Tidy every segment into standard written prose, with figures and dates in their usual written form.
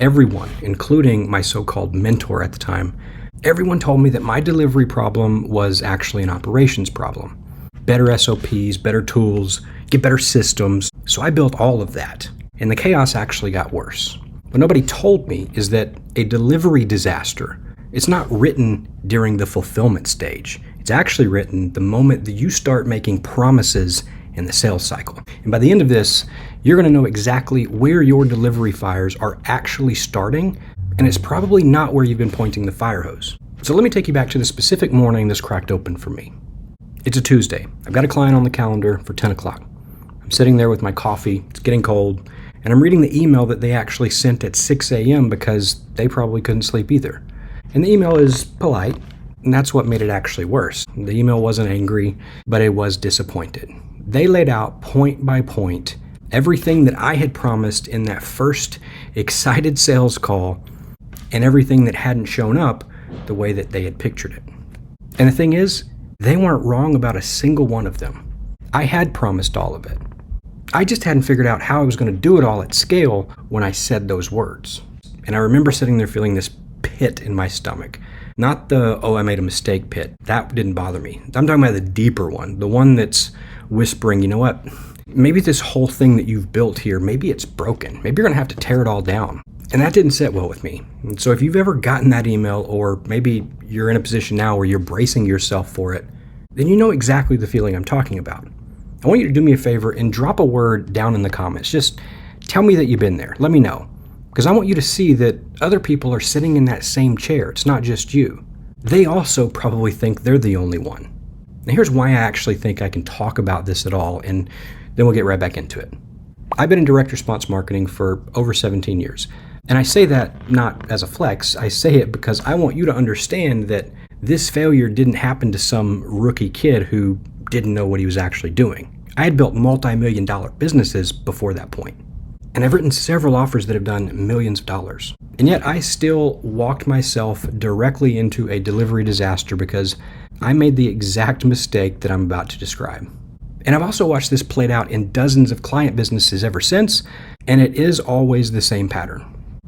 Everyone, including my so-called mentor at the time, everyone told me that my delivery problem was actually an operations problem. Better SOPs, better tools, get better systems. So I built all of that, and the chaos actually got worse. What nobody told me is that a delivery disaster, it's not written during the fulfillment stage. It's actually written the moment that you start making promises in the sales cycle. And by the end of this, you're going to know exactly where your delivery fires are actually starting, and it's probably not where you've been pointing the fire hose. So let me take you back to the specific morning this cracked open for me. It's a Tuesday. I've got a client on the calendar for 10 o'clock. I'm sitting there with my coffee. It's getting cold. And I'm reading the email that they actually sent at 6 a.m. because they probably couldn't sleep either. And the email is polite, and that's what made it actually worse. The email wasn't angry, but it was disappointed. They laid out point by point everything that I had promised in that first excited sales call and everything that hadn't shown up the way that they had pictured it. And the thing is, they weren't wrong about a single one of them. I had promised all of it. I just hadn't figured out how I was going to do it all at scale when I said those words. And I remember sitting there feeling this pit in my stomach. Not the, oh, I made a mistake pit. That didn't bother me. I'm talking about the deeper one, the one that's whispering, you know what? Maybe this whole thing that you've built here, maybe it's broken. Maybe you're going to have to tear it all down. And that didn't sit well with me. And so if you've ever gotten that email, or maybe you're in a position now where you're bracing yourself for it, then you know exactly the feeling I'm talking about. I want you to do me a favor and drop a word down in the comments. Just tell me that you've been there. Let me know. Because I want you to see that other people are sitting in that same chair. It's not just you. They also probably think they're the only one. Now here's why I actually think I can talk about this at all, and then we'll get right back into it. I've been in direct response marketing for over 17 years. And I say that not as a flex. I say it because I want you to understand that this failure didn't happen to some rookie kid who didn't know what he was actually doing. I had built multi-million-dollar businesses before that point. And I've written several offers that have done millions of dollars. And yet I still walked myself directly into a delivery disaster because I made the exact mistake that I'm about to describe. And I've also watched this played out in dozens of client businesses ever since, and it is always the same pattern.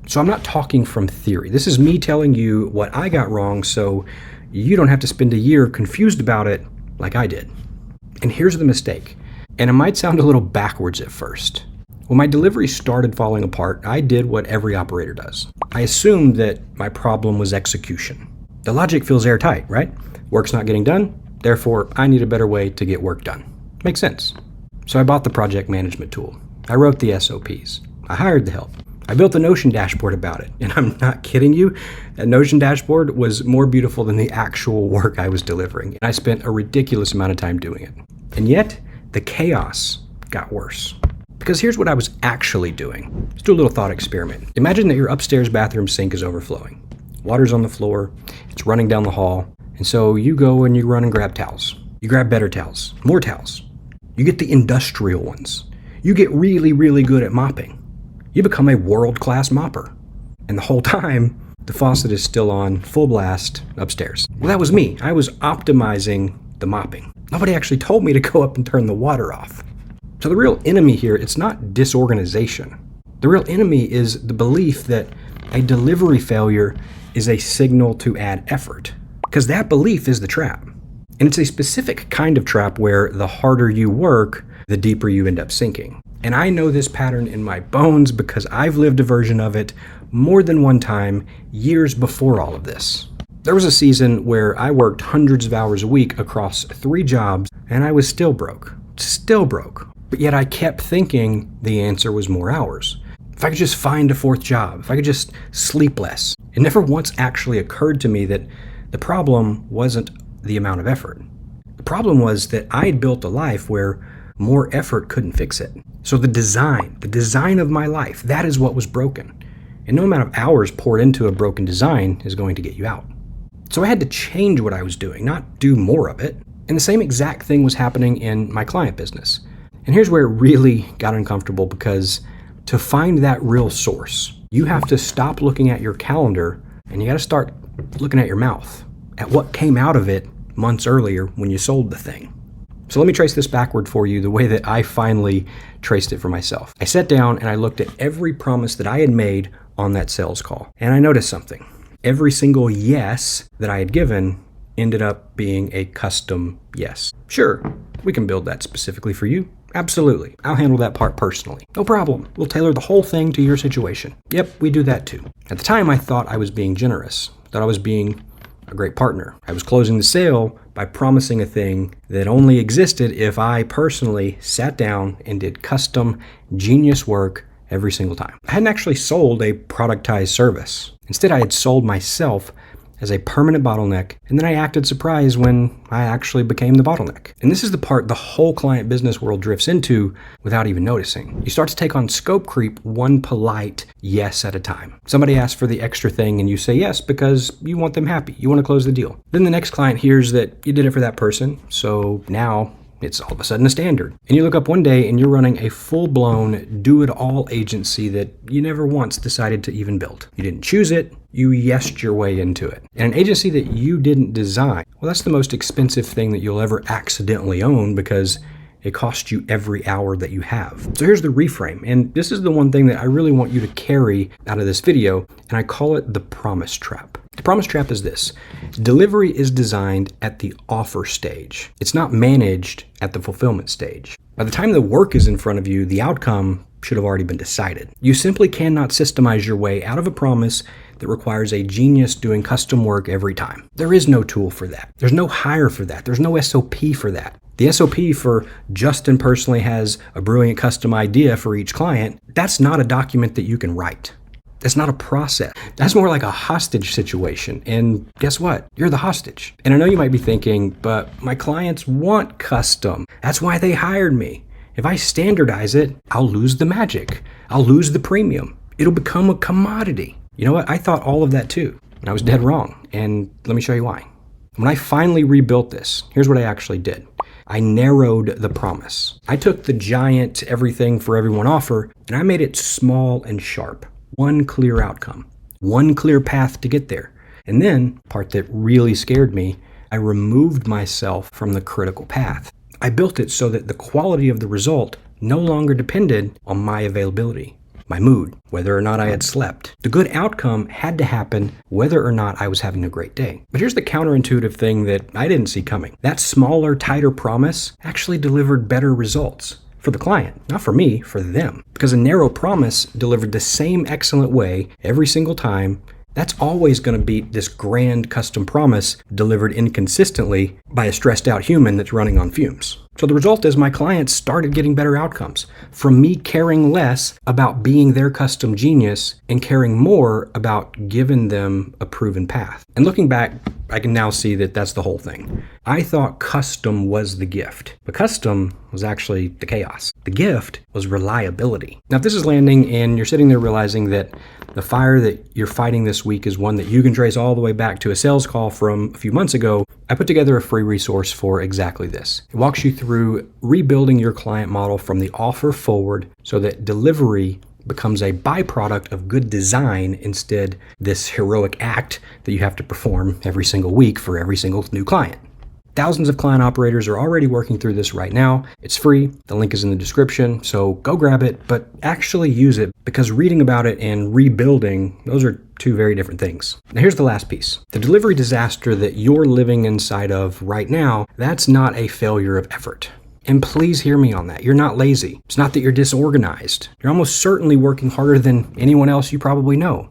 So I'm not talking from theory. This is me telling you what I got wrong so you don't have to spend a year confused about it like I did. And here's the mistake. And it might sound a little backwards at first. When my delivery started falling apart, I did what every operator does. I assumed that my problem was execution. The logic feels airtight, right? Work's not getting done, therefore I need a better way to get work done. Makes sense. So I bought the project management tool. I wrote the SOPs. I hired the help. I built a Notion dashboard about it, and I'm not kidding you. That Notion dashboard was more beautiful than the actual work I was delivering, and I spent a ridiculous amount of time doing it. And yet, the chaos got worse. Because here's what I was actually doing. Let's do a little thought experiment. Imagine that your upstairs bathroom sink is overflowing. Water's on the floor, it's running down the hall, and so you go and you run and grab towels. You grab better towels, more towels. You get the industrial ones. You get really, really good at mopping. You become a world-class mopper. And the whole time, the faucet is still on full blast upstairs. Well, that was me. I was optimizing the mopping. Nobody actually told me to go up and turn the water off. So the real enemy here, it's not disorganization. The real enemy is the belief that a delivery failure is a signal to add effort. Because that belief is the trap. And it's a specific kind of trap where the harder you work, the deeper you end up sinking. And I know this pattern in my bones because I've lived a version of it more than one time years before all of this. There was a season where I worked hundreds of hours a week across 3 jobs and I was still broke. But yet I kept thinking the answer was more hours. If I could just find a 4th job, if I could just sleep less. It never once actually occurred to me that the problem wasn't the amount of effort. The problem was that I had built a life where more effort couldn't fix it. So the design of my life, that is what was broken. And no amount of hours poured into a broken design is going to get you out. So I had to change what I was doing, not do more of it. And the same exact thing was happening in my client business. And here's where it really got uncomfortable, because to find that real source, you have to stop looking at your calendar and you got to start looking at your mouth, at what came out of it months earlier when you sold the thing. So let me trace this backward for you the way that I finally traced it for myself. I sat down and I looked at every promise that I had made on that sales call. And I noticed something. Every single yes that I had given ended up being a custom yes. Sure, we can build that specifically for you. Absolutely. I'll handle that part personally. No problem. We'll tailor the whole thing to your situation. Yep, we do that too. At the time, I thought I was being generous, thought I was being a great partner. I was closing the sale by promising a thing that only existed if I personally sat down and did custom genius work every single time. I hadn't actually sold a productized service. Instead, I had sold myself as a permanent bottleneck, and then I acted surprised when I actually became the bottleneck. And this is the part the whole client business world drifts into without even noticing. You start to take on scope creep one polite yes at a time. Somebody asks for the extra thing and you say yes because you want them happy. You want to close the deal. Then the next client hears that you did it for that person, so now it's all of a sudden a standard. And you look up one day and you're running a full-blown do-it-all agency that you never once decided to even build. You didn't choose it, you yesed your way into it. And an agency that you didn't design, well, that's the most expensive thing that you'll ever accidentally own because it costs you every hour that you have. So here's the reframe. And this is the one thing that I really want you to carry out of this video, and I call it the promise trap. The promise trap is this. Delivery is designed at the offer stage. It's not managed at the fulfillment stage. By the time the work is in front of you, the outcome should have already been decided. You simply cannot systemize your way out of a promise that requires a genius doing custom work every time. There is no tool for that. There's no hire for that. There's no SOP for that. The SOP for Justin personally has a brilliant custom idea for each client. That's not a document that you can write. That's not a process. That's more like a hostage situation. And guess what? You're the hostage. And I know you might be thinking, but my clients want custom. That's why they hired me. If I standardize it, I'll lose the magic. I'll lose the premium. It'll become a commodity. You know what? I thought all of that too. And I was dead wrong. And let me show you why. When I finally rebuilt this, here's what I actually did. I narrowed the promise. I took the giant everything for everyone offer and I made it small and sharp. One clear outcome, one clear path to get there. And then, part that really scared me, I removed myself from the critical path. I built it so that the quality of the result no longer depended on my availability, my mood, whether or not I had slept. The good outcome had to happen whether or not I was having a great day. But here's the counterintuitive thing that I didn't see coming. That smaller, tighter promise actually delivered better results. For the client, not for me, for them. Because a narrow promise delivered the same excellent way every single time, that's always going to beat this grand custom promise delivered inconsistently by a stressed out human that's running on fumes. So the result is my clients started getting better outcomes from me caring less about being their custom genius and caring more about giving them a proven path. And looking back, I can now see that that's the whole thing. I thought custom was the gift, but custom was actually the chaos. The gift was reliability. Now, if this is landing and you're sitting there realizing that the fire that you're fighting this week is one that you can trace all the way back to a sales call from a few months ago, I put together a free resource for exactly this. It walks you through rebuilding your client model from the offer forward so that delivery becomes a byproduct of good design instead this heroic act that you have to perform every single week for every single new client. Thousands of client operators are already working through this right now. It's free. The link is in the description, so go grab it, but actually use it because reading about it and rebuilding, those are two very different things. Now here's the last piece. The delivery disaster that you're living inside of right now, that's not a failure of effort. And please hear me on that. You're not lazy. It's not that you're disorganized. You're almost certainly working harder than anyone else you probably know.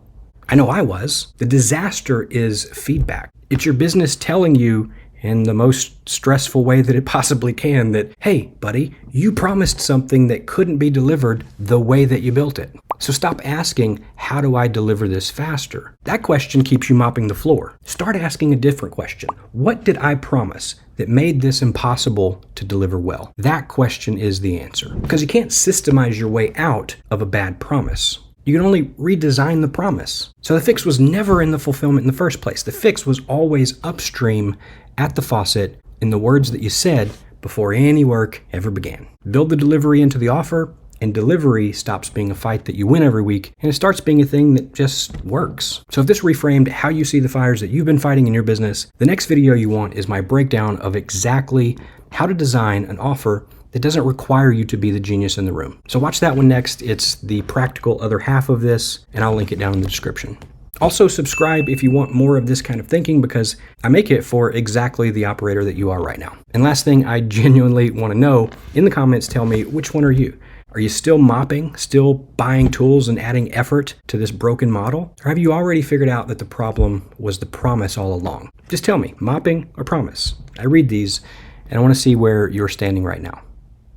I know I was. The disaster is feedback. It's your business telling you in the most stressful way that it possibly can that, hey, buddy, you promised something that couldn't be delivered the way that you built it. So stop asking, how do I deliver this faster? That question keeps you mopping the floor. Start asking a different question. What did I promise that made this impossible to deliver well? That question is the answer. Because you can't systemize your way out of a bad promise. You can only redesign the promise. So the fix was never in the fulfillment in the first place. The fix was always upstream at the faucet in the words that you said before any work ever began. Build the delivery into the offer, and delivery stops being a fight that you win every week, and it starts being a thing that just works. So if this reframed how you see the fires that you've been fighting in your business, the next video you want is my breakdown of exactly how to design an offer that doesn't require you to be the genius in the room. So watch that one next. It's the practical other half of this, and I'll link it down in the description. Also subscribe if you want more of this kind of thinking, because I make it for exactly the operator that you are right now. And last thing I genuinely want to know, in the comments tell me, which one are you? Are you still mopping, still buying tools and adding effort to this broken model? Or have you already figured out that the problem was the promise all along? Just tell me, mopping or promise? I read these and I want to see where you're standing right now.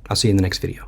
I'll see you in the next video.